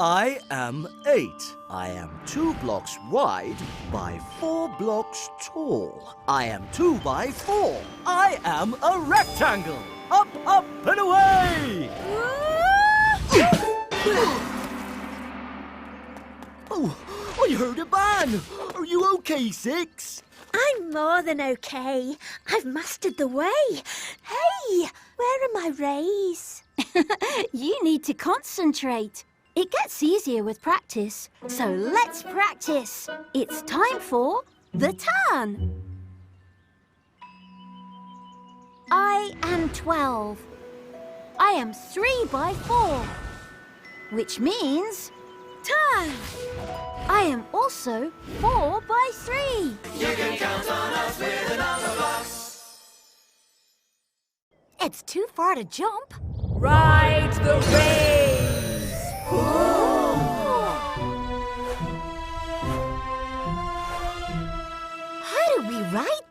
I am 8. I am 2 blocks wide by 4 blocks tall. I am 2 by 4. I am a rectangle. Up, up, and away! Oh, I heard a bang. Are you okay, 6? I'm more than okay. I've mastered the way. Hey, where are my rays? You need to concentrate. It gets easier with practice, so let's practice. It's time for the turn. I am 12. I am 3 by 4, which means turn. I am also 4 by 3. You can count on us with the Numberblocks. It's too far to jump. Ride the rays! How do we ride